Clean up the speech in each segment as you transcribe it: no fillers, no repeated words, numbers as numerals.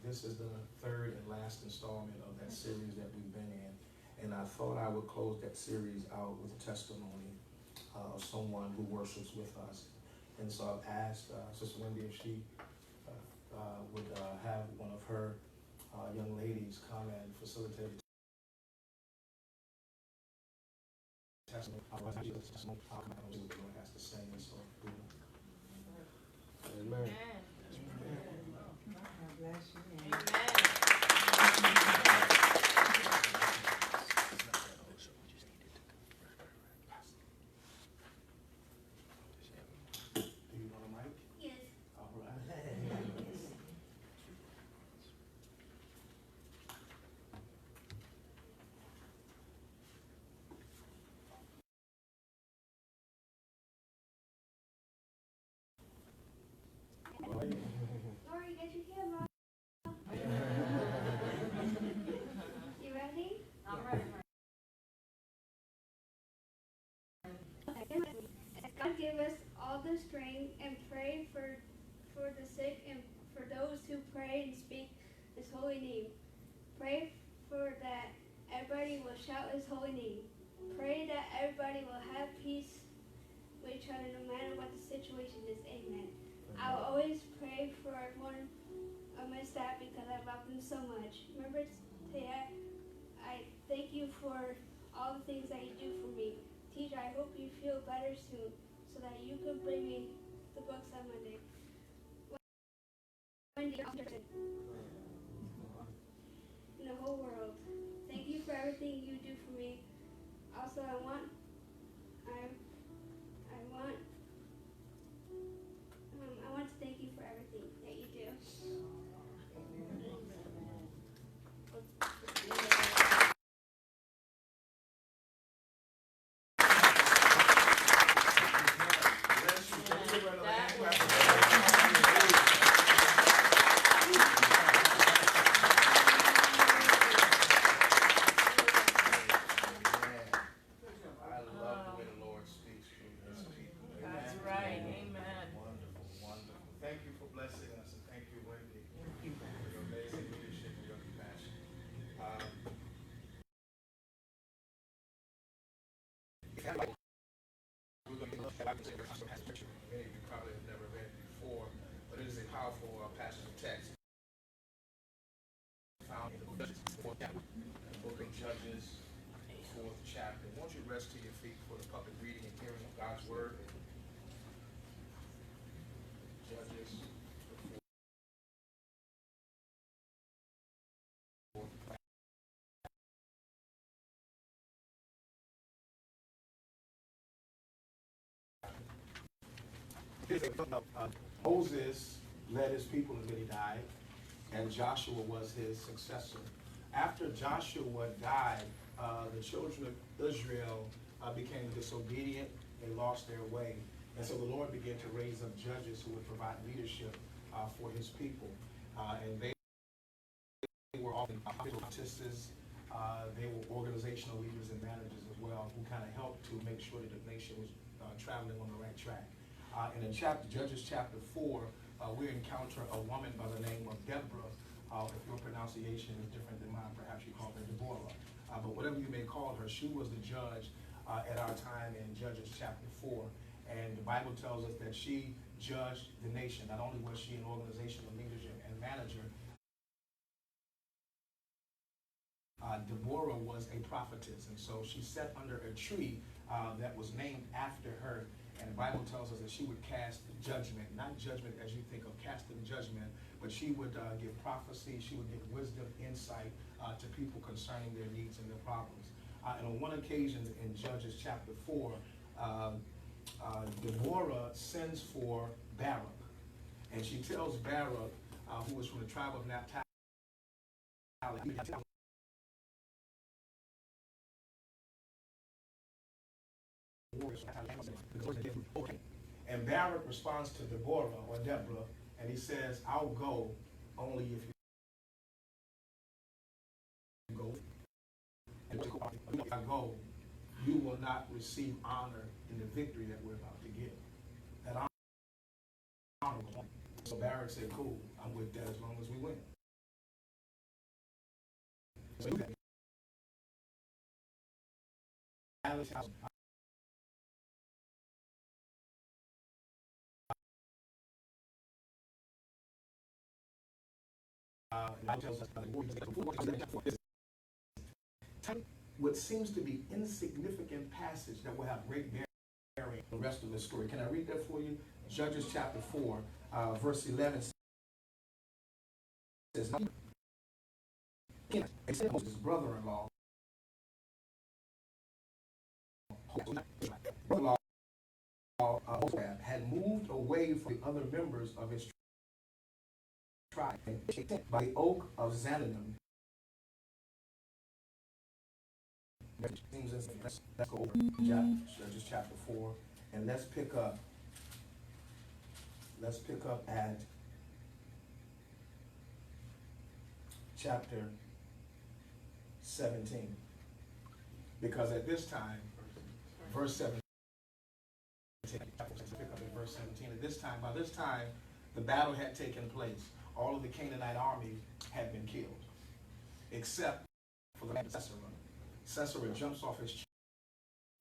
This is the third and last installment of that series that we've been in. And I thought I would close that series out with a testimony of someone who worships with us. And so I've asked Sister Wendy if she would have one of her young ladies come and facilitate the testimony. Otherwise, I'll come out and see what the Lord has to say. And so, amen. God bless you. Do you want a mic? Yes. All right. Lori, get your camera. You ready? I'm ready. God give us all the strength and pray for the sick and for those who pray and speak His holy name. Pray for that everybody will shout His holy name. Pray that everybody will have peace with each other no matter what the situation is. Amen. I will always pray for one of my staff because I love them so much. Remember, Taya, I thank you for all the things that you do for me. Teacher, I hope you feel better soon so that you can bring me the books on Monday. Wendy, in the whole world. Thank you for everything you do for me. Also, I want to thank you for everything that you do. Many of you probably have never read it before, but it is a powerful passage of text found in the book of Judges, the 4th chapter. Won't you rest to your feet for the public reading and hearing of God's word? Judges, the 4th chapter. Moses led his people until he died, and Joshua was his successor. After Joshua died, the children of Israel became disobedient. They lost their way. And so the Lord began to raise up judges who would provide leadership for his people. And they were often politicians. They were organizational leaders and managers as well, who kind of helped to make sure that the nation was traveling on the right track. And in Judges chapter 4, we encounter a woman by the name of Deborah. If your pronunciation is different than mine, perhaps you call her Deborah. But whatever you may call her, she was the judge at our time in Judges chapter 4. And the Bible tells us that she judged the nation. Not only was she an organizational leader and manager, Deborah was a prophetess. And so she sat under a tree that was named after her. And the Bible tells us that she would cast judgment, not judgment as you think of casting judgment, but she would give prophecy, she would give wisdom, insight to people concerning their needs and their problems. And on one occasion in Judges chapter 4, Deborah sends for Barak. And she tells Barak, who was from the tribe of Naphtali, and Barak responds to Deborah, and he says, I'll go only if you go. And if I go, you will not receive honor in the victory that we're about to get. That honor. So Barak said, cool, I'm with that as long as we win. What seems to be insignificant passage that will have great bearing on the rest of the story. Can I read that for you? Judges chapter 4, verse 11 says, Moses' brother-in-law had moved away from the other members of his tribe by the oak of Zananim. Let's go over Judges chapter 4, and let's pick up at chapter 17. Because at this time, verse 17, pick up at verse 17. By this time, the battle had taken place. All of the Canaanite army had been killed, except for the man Sisera. Sisera jumps off his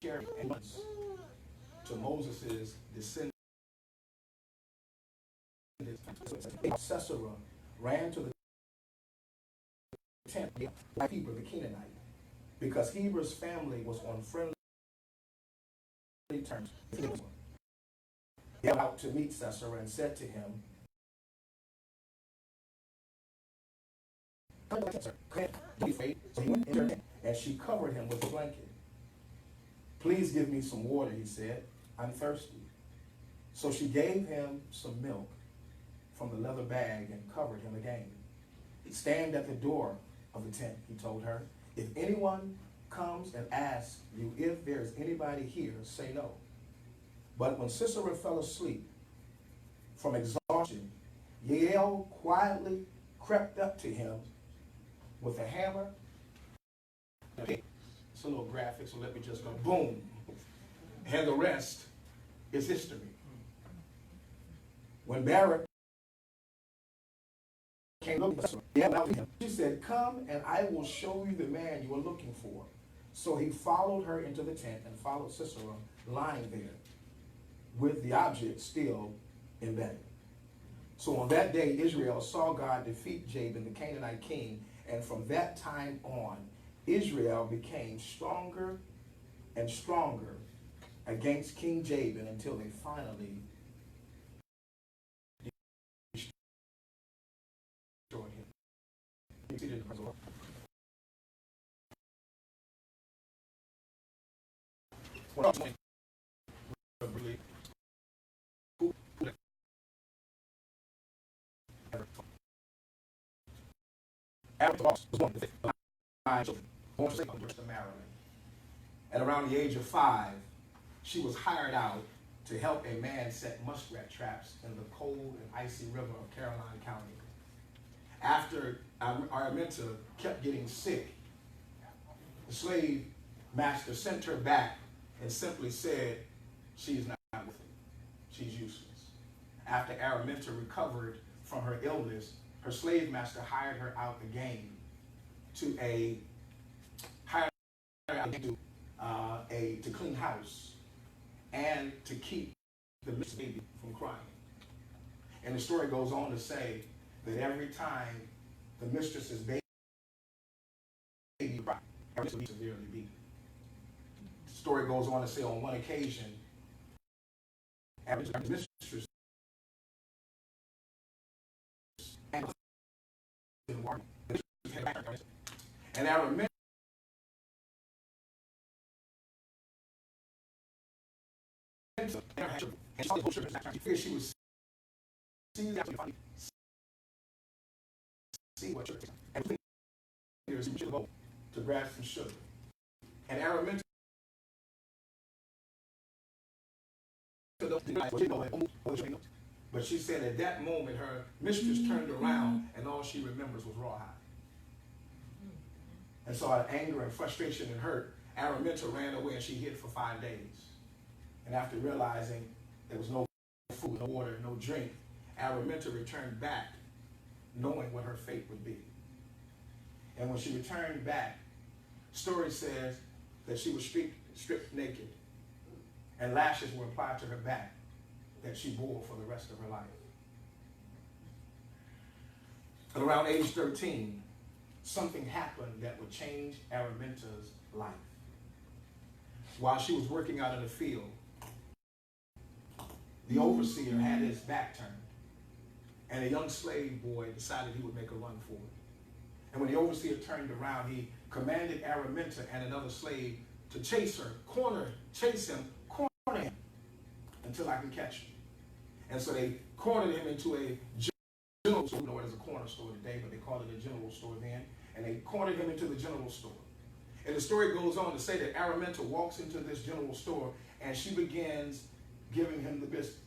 chariot and runs to Moses' descendants. Sisera ran to the tent of Heber the Canaanite, because Heber's family was on friendly terms. He went out to meet Sisera and said to him, "Don't be afraid." So he went in her tent, and she covered him with a blanket. "Please give me some water," he said. "I'm thirsty." So she gave him some milk from the leather bag and covered him again. "Stand at the door of the tent," he told her. "If anyone comes and asks you if there's anybody here, say no." But when Sisera fell asleep from exhaustion, Yael quietly crept up to him with a hammer. It's a little graphic, so let me just go boom. And the rest is history. When Barak came looking for him, she said, "Come and I will show you the man you are looking for." So he followed her into the tent and followed Sisera lying there with the object still embedded. So on that day, Israel saw God defeat Jabin, the Canaanite king, and from that time on, Israel became stronger and stronger against King Jabin until they finally destroyed him. You see the present. After was born to 5 children, born to Maryland. At around the age of 5, she was hired out to help a man set muskrat traps in the cold and icy river of Caroline County. After Araminta kept getting sick, the slave master sent her back and simply said, "She's not with it. She's useless." After Araminta recovered from her illness, her slave master hired her out again to clean house and to keep the baby from crying. And the story goes on to say that every time the mistress's baby cried, her mistress was severely beaten. The story goes on to say on one occasion, the mistress and I remember she was see what and to grab some sugar. And Araminta but she said at that moment her mistress turned around and all she remembers was rawhide. And so out of anger and frustration and hurt, Araminta ran away and she hid for 5 days. And after realizing there was no food, no water, no drink, Araminta returned back knowing what her fate would be. And when she returned back, story says that she was stripped naked, and lashes were applied to her back that she bore for the rest of her life. At around age 13, something happened that would change Araminta's life. While she was working out in the field, the overseer had his back turned, and a young slave boy decided he would make a run for it. And when the overseer turned around, he commanded Araminta and another slave to chase him, corner him until I can catch him. And so they cornered him into a general store. We know it as a corner store today, but they called it a general store then. And they cornered him into the general store. And the story goes on to say that Araminta walks into this general store and she begins giving him the business.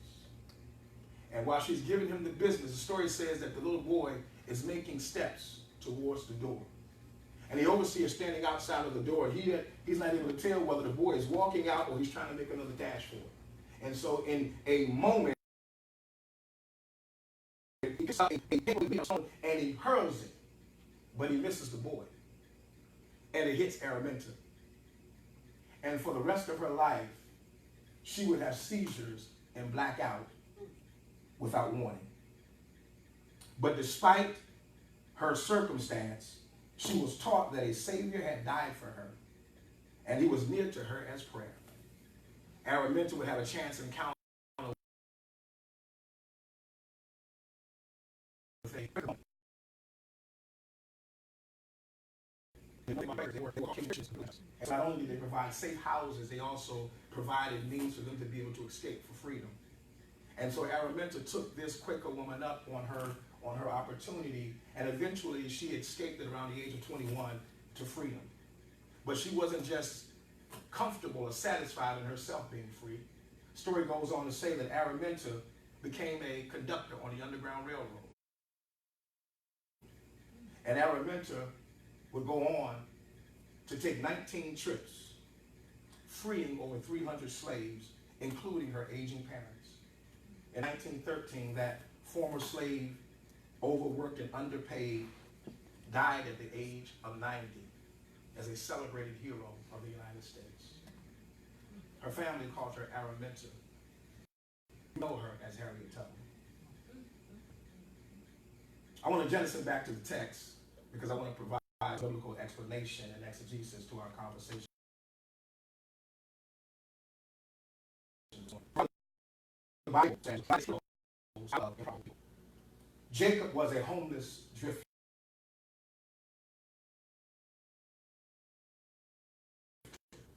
And while she's giving him the business, the story says that the little boy is making steps towards the door. And the overseer standing outside of the door, he's not able to tell whether the boy is walking out or he's trying to make another dash for it. And so in a moment, he gets out and he hurls it, but he misses the boy. And it hits Araminta. And for the rest of her life, she would have seizures and black out without warning. But despite her circumstance, she was taught that a Savior had died for her, and he was near to her as prayer. Araminta would have a chance encounter with a and not only did they provide safe houses, they also provided means for them to be able to escape for freedom. And so Araminta took this Quaker woman up on her opportunity, and eventually she escaped at around the age of 21 to freedom. But she wasn't just comfortable or satisfied in herself being free. Story goes on to say that Araminta became a conductor on the Underground Railroad. And Araminta would go on to take 19 trips, freeing over 300 slaves, including her aging parents. In 1913, that former slave, overworked and underpaid, died at the age of 90 as a celebrated hero of the United States. Her family called her Araminta. We know her as Harriet Tubman. I want to jettison back to the text because I want to provide biblical explanation and exegesis to our conversation. The Bible says Jacob was a homeless drifter.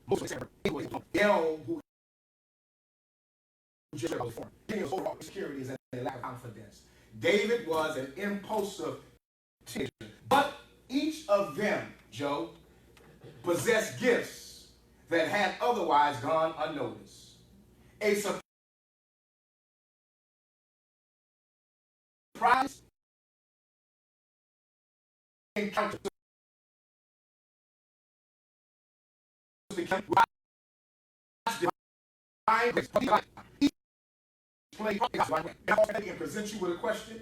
Who overall insecurities and a lack of confidence. David was an impulsive teenager, but each of them, Joe, possessed gifts that had otherwise gone unnoticed. A surprise encounter and present you with a question.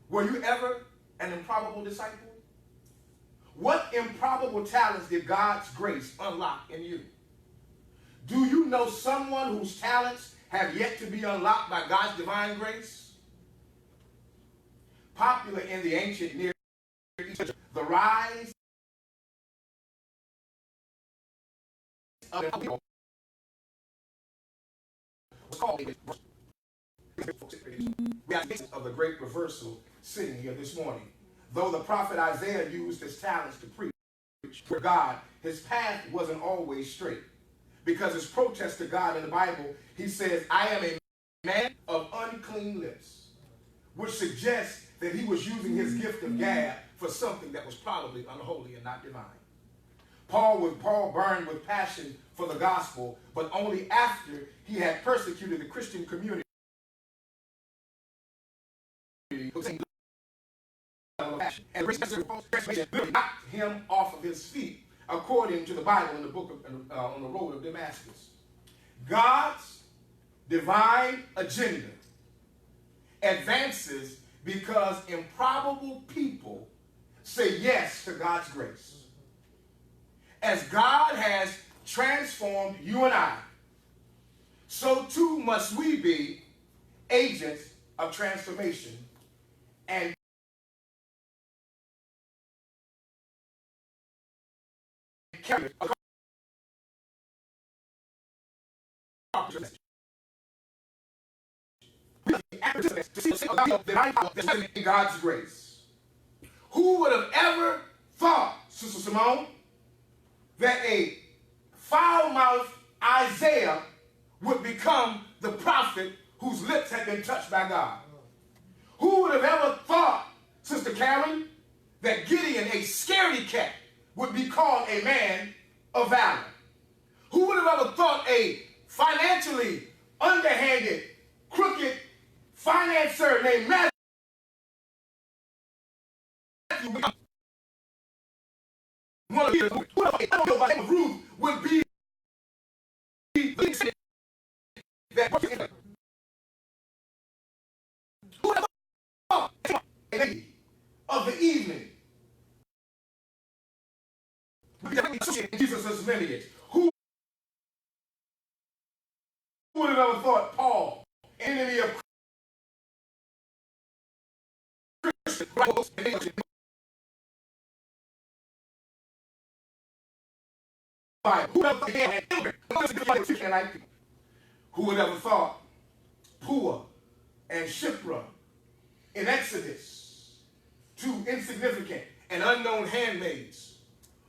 Were you ever an improbable disciple? What improbable talents did God's grace unlock in you? Do you know someone whose talents have yet to be unlocked by God's divine grace? Popular in the ancient Near East, the rise of people was called we have of the great reversal sitting here this morning. Though the prophet Isaiah used his talents to preach for God, his path wasn't always straight. Because his protest to God in the Bible, he says, I am a man of unclean lips, which suggests that he was using his gift of gab for something that was probably unholy and not divine. Paul burned with passion for the gospel, but only after he had persecuted the Christian community. And knocked him off of his feet, according to the Bible in the book of on the road of Damascus. God's divine agenda advances because improbable people say yes to God's grace. As God has transformed you and I, so too must we be agents of transformation and carry a in God's grace. Who would have ever thought, Sister Simone, that a foul-mouthed Isaiah would become the prophet whose lips had been touched by God? Who would have ever thought, Sister Karen, that Gideon, a scaredy cat, would be called a man of valor? Who would have ever thought a financially underhanded, crooked financier named Matthew one of the Ruth would be that of the evening in Jesus' lineage? Who would have ever thought Paul, enemy of Christians, who would ever thought Pua and Shipra in Exodus, two insignificant and unknown handmaids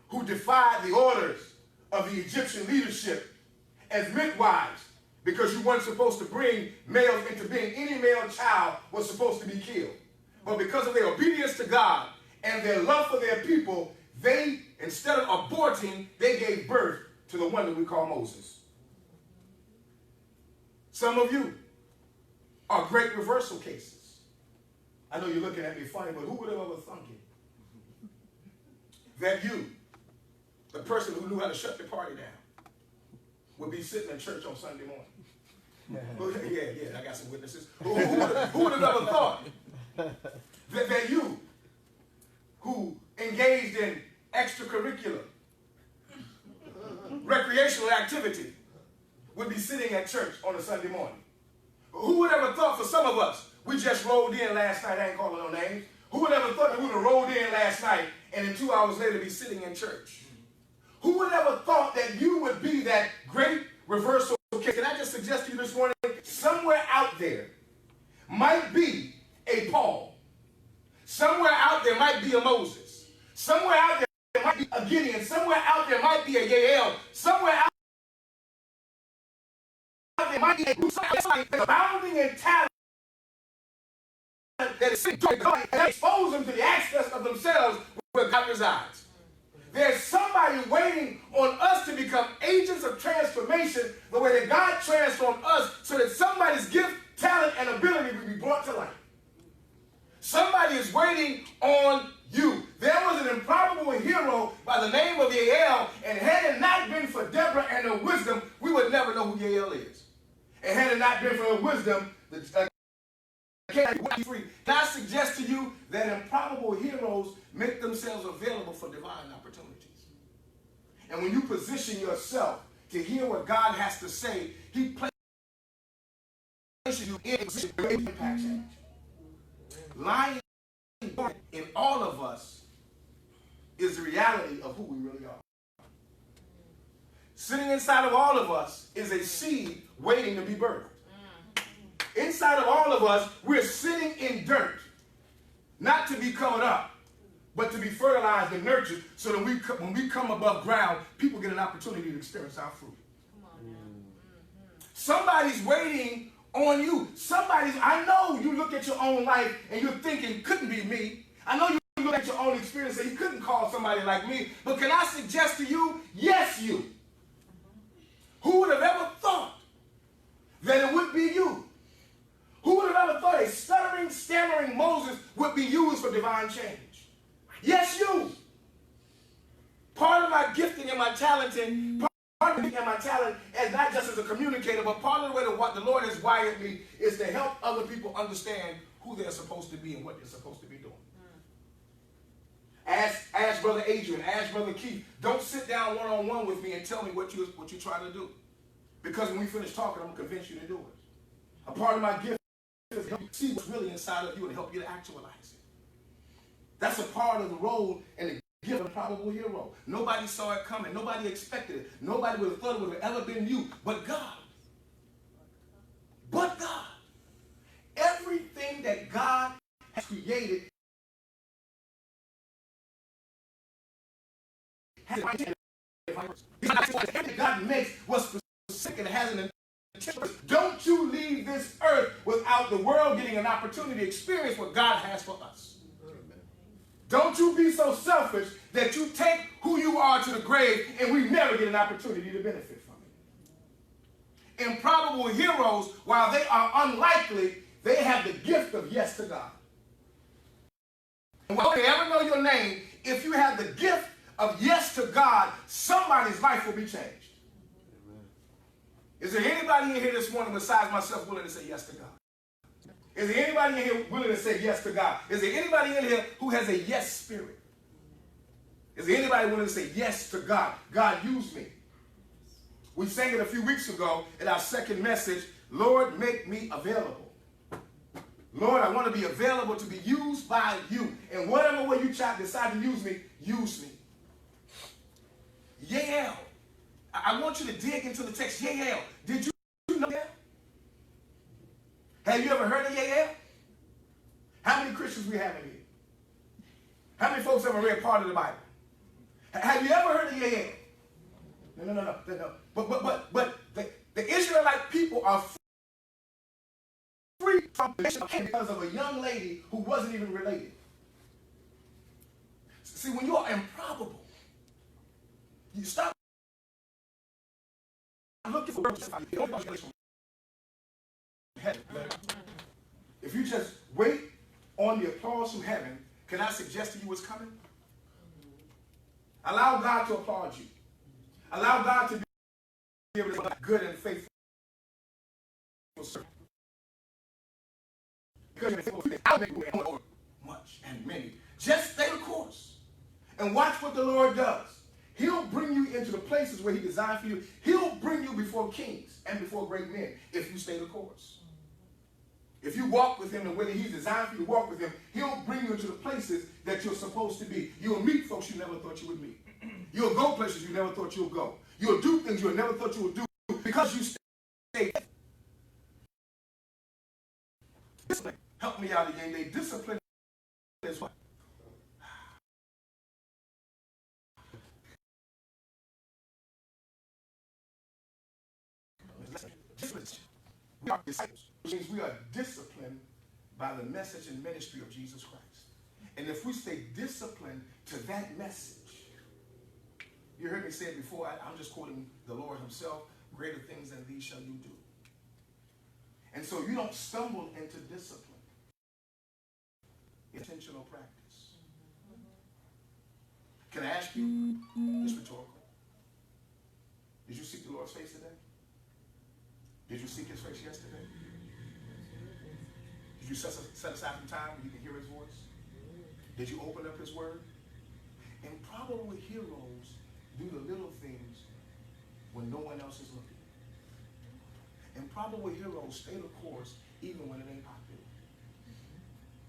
who defied the orders of the Egyptian leadership as midwives because you weren't supposed to bring males into being. Any male child was supposed to be killed. But because of their obedience to God and their love for their people, they, instead of aborting, they gave birth to the one that we call Moses. Some of you are great reversal cases. I know you're looking at me funny, but who would have ever thunk it? That you, the person who knew how to shut the party down, would be sitting in church on Sunday morning. Yeah, I got some witnesses. Who would have ever thought that you, who engaged in extracurricular, recreational activity, would be sitting at church on a Sunday morning? Who would ever thought for some of us, we just rolled in last night, I ain't calling no names. Who would ever thought that we would have rolled in last night and then 2 hours later be sitting in church? Who would ever thought that you would be that great reversal case? Can I just suggest to you this morning, somewhere out there might be a Paul. Somewhere out there might be a Moses. Somewhere out there might be a Gideon. Somewhere out there might be a Yael. Somewhere out there might be a abounding in talent that is sick to God and expose them to the access of themselves where God resides. There's somebody waiting on us to become agents of transformation the way that God transformed us so that somebody's gift, talent, and ability will be brought to light. Somebody is waiting on you. There was an improbable hero by the name of Yael, and had it not been for Deborah and her wisdom, we would never know who Yael is. And had it not been for her wisdom, can I suggest to you that improbable heroes make themselves available for divine opportunities. And when you position yourself to hear what God has to say, He places you in a position to impact change. Lying in all of us is the reality of who we really are. Sitting inside of all of us is a seed waiting to be birthed. Inside of all of us, we're sitting in dirt, not to be covered up, but to be fertilized and nurtured so that when we come above ground, people get an opportunity to experience our fruit. Come on now. Somebody's waiting on you. I know you look at your own life and you're thinking, couldn't be me. I know you look at your own experience and you couldn't call somebody like me. But can I suggest to you, yes, you. Who would have ever thought that it would be you? Who would have ever thought a stuttering, stammering Moses would be used for divine change? Yes, you. Part of my gifting and my talent, is not just as a communicator, but part of the way that what the Lord has wired me is to help other people understand who they're supposed to be and what they're supposed to be doing. Ask Brother Adrian, ask Brother Keith. Don't sit down one-on-one with me and tell me what you're trying to do. Because when we finish talking, I'm going to convince you to do it. A part of my gift is to help you see what's really inside of you and help you to actualize it. That's a part of the role and the gift of a probable hero. Nobody saw it coming. Nobody expected it. Nobody would have thought it would have ever been you, but God. But God. Everything that God has created has everything God makes was specific and has an intention. Don't you leave this earth without the world getting an opportunity to experience what God has for us. Don't you be so selfish that you take who you are to the grave and we never get an opportunity to benefit from it. Improbable heroes, while they are unlikely, they have the gift of yes to God. And while they ever know your name, if you have the gift of yes to God, somebody's life will be changed. Amen. Is there anybody in here this morning besides myself willing to say yes to God? Is there anybody in here willing to say yes to God? Is there anybody in here who has a yes spirit? Is there anybody willing to say yes to God? God, use me. We sang it a few weeks ago in our second message, Lord, make me available. Lord, I want to be available to be used by you. And whatever way you decide to use me, use me. Yael. I want you to dig into the text. Yael. Did you know that? Have you ever heard of Yael? How many Christians we have in here? How many folks ever read part of the Bible? Have you ever heard of Yael? No. But the Israelite people are free from because of a young lady who wasn't even related. See, when you are improbable, you stop looking for heaven. If you just wait on the applause from heaven, can I suggest to you what's coming? Allow God to applaud you. Allow God to be able to be good and faithful. Because I'll make you over much and many. Just stay the course and watch what the Lord does. He'll bring you into the places where he designed for you. He'll bring you before kings and before great men if you stay the course. If you walk with him the way that he's designed for you to walk with him, he'll bring you into the places that you're supposed to be. You'll meet folks you never thought you would meet. You'll go places you never thought you'll go. You'll do things you never thought you would do because you stay. Discipline. Help me out again. They discipline is what? We are disciples, which means we are disciplined by the message and ministry of Jesus Christ. And if we stay disciplined to that message, you heard me say it before, I'm just quoting the Lord himself, greater things than these shall you do. And so you don't stumble into discipline. Intentional practice. Can I ask you, it's rhetorical, did you seek the Lord's face today? Did you seek his face yesterday? Did you set aside some time where you can hear his voice? Did you open up his word? Improbable heroes do the little things when no one else is looking. Improbable heroes stay the course even when it ain't popular.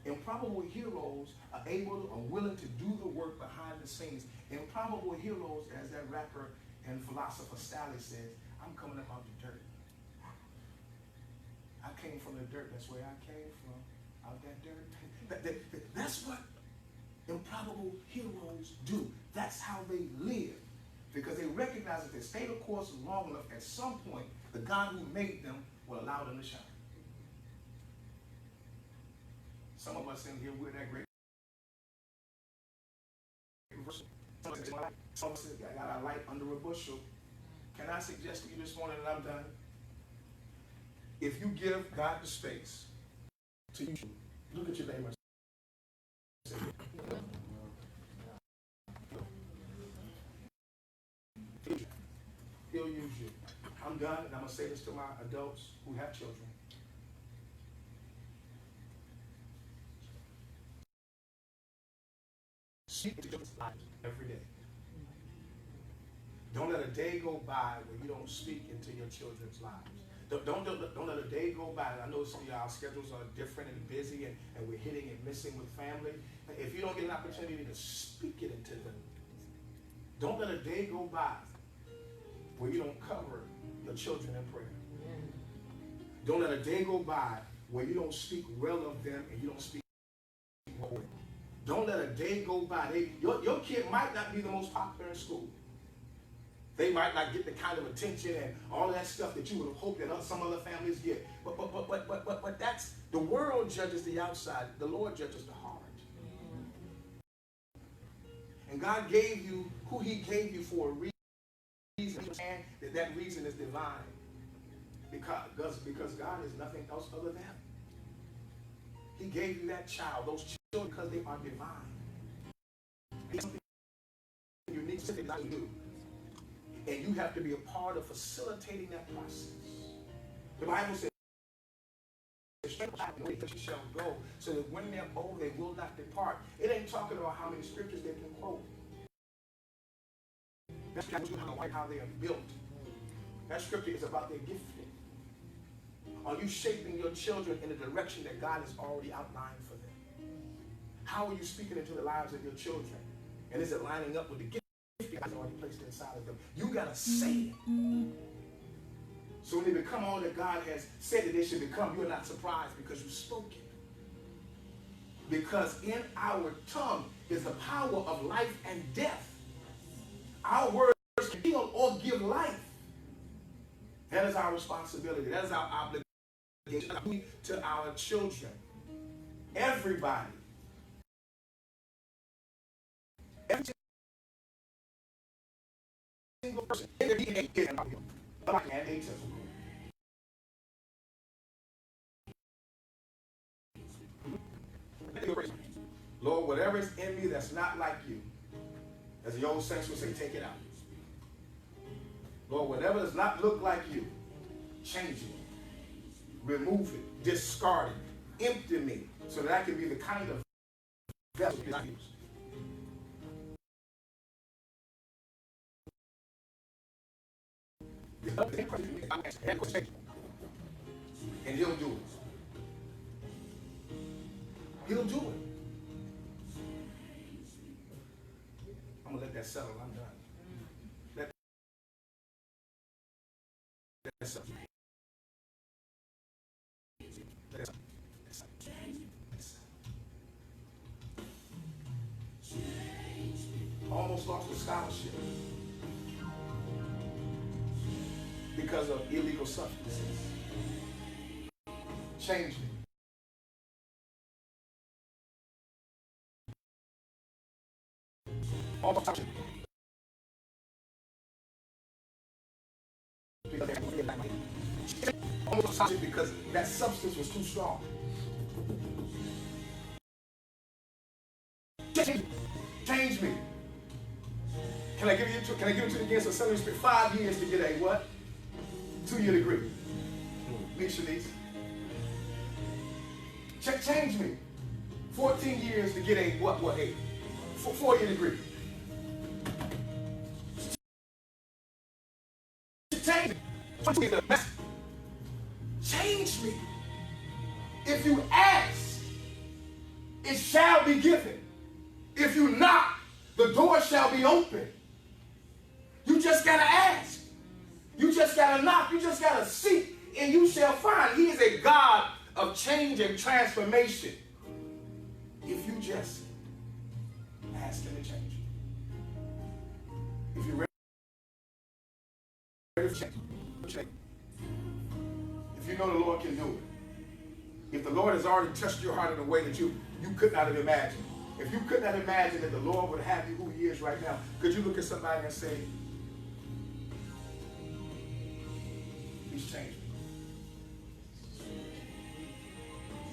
Improbable heroes are able or willing to do the work behind the scenes. Improbable heroes, as that rapper and philosopher Sally says, I'm coming up out the dirt. I came from the dirt. That's where I came from. Out that dirt. That's what improbable heroes do. That's how they live. Because they recognize that they stay the course long enough, at some point, the God who made them will allow them to shine. Some of us in here, we're that great. Some of us say, I got a light under a bushel. Can I suggest to you this morning that I'm done? If you give God the space to use you, look at your neighbor and say, he'll use you. I'm done, and I'm going to say this to my adults who have children. speak into children's lives every day. Don't let a day go by where you don't speak into your children's lives. Don't let a day go by. I know our schedules are different and busy, and we're hitting and missing with family. If you don't get an opportunity to speak it into them, don't let a day go by where you don't cover your children in prayer. Don't let a day go by where you don't speak well of them and you don't speak well of them. Don't let a day go by. Your kid might not be the most popular in school. They might not get the kind of attention and all of that stuff that you would have hoped that some other families get. But that's, the world judges the outside. The Lord judges the heart. And God gave you who he gave you for a reason. And that reason is divine. Because God is nothing else other than. He gave you that child, those children, because they are divine. It's something unique that you do. And you have to be a part of facilitating that process. The Bible says, "You shall go, so that when they're old, they will not depart." It ain't talking about how many scriptures they can quote. That's how they are built. That scripture is about their gifting. Are you shaping your children in the direction that God has already outlined for them? How are you speaking into the lives of your children? And is it lining up with the gift God has already placed inside of them? You got to say it. So when they become all that God has said that they should become, you're not surprised because you spoke it. Because in our tongue is the power of life and death. Our words can heal or give life. That is our responsibility. That is our obligation to our children. Everybody. Every single person in their DNA is an atypical. Lord, whatever is in me that's not like you, as the old saints would say, take it out. Lord, whatever does not look like you, change it. Remove it. Discard it. Empty me so that I can be the kind of vessel that I use. And he'll do it. He'll do it. I'm going to let that settle. I'm done. Let that settle. Let that settle. Almost lost the scholarship because of illegal substances. Change me. Almost because that substance was too strong. Change me. Can I give it to you again? So somebody spent 5 years to get a what? 2-year degree. Shanice. Change me. 14 years to get a what? A 4-year degree. Change me. Change me. If you ask, it shall be given. If you knock, the door shall be open. You just got to ask. You just got to knock. You just got to seek, and you shall find. He is a God of change and transformation. If you just ask him to change you. If you're ready for change. If you know the Lord can do it. If the Lord has already touched your heart in a way that you could not have imagined. If you could not imagine that the Lord would have you who he is right now, could you look at somebody and say, he's changed me.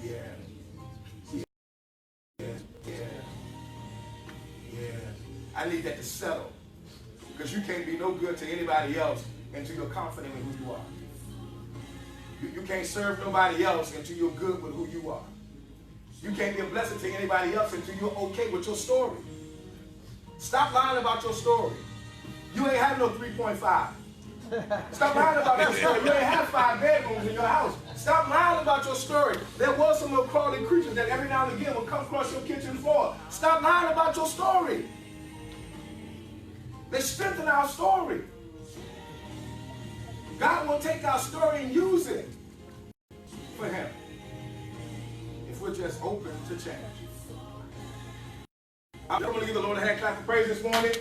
Yeah. I need that to settle. Because you can't be no good to anybody else until you're confident in who you are. You can't serve nobody else until you're good with who you are. You can't be a blessing to anybody else until you're okay with your story. Stop lying about your story. You ain't have no 3.5. Stop lying about your story. You ain't have 5 bedrooms in your house. Stop lying about your story. There was some little crawling creatures that every now and again will come across your kitchen floor. Stop lying about your story. They strengthen our story. God will take our story and use it for him if we're just open to change. I'm going to give the Lord a hand clap of praise this morning.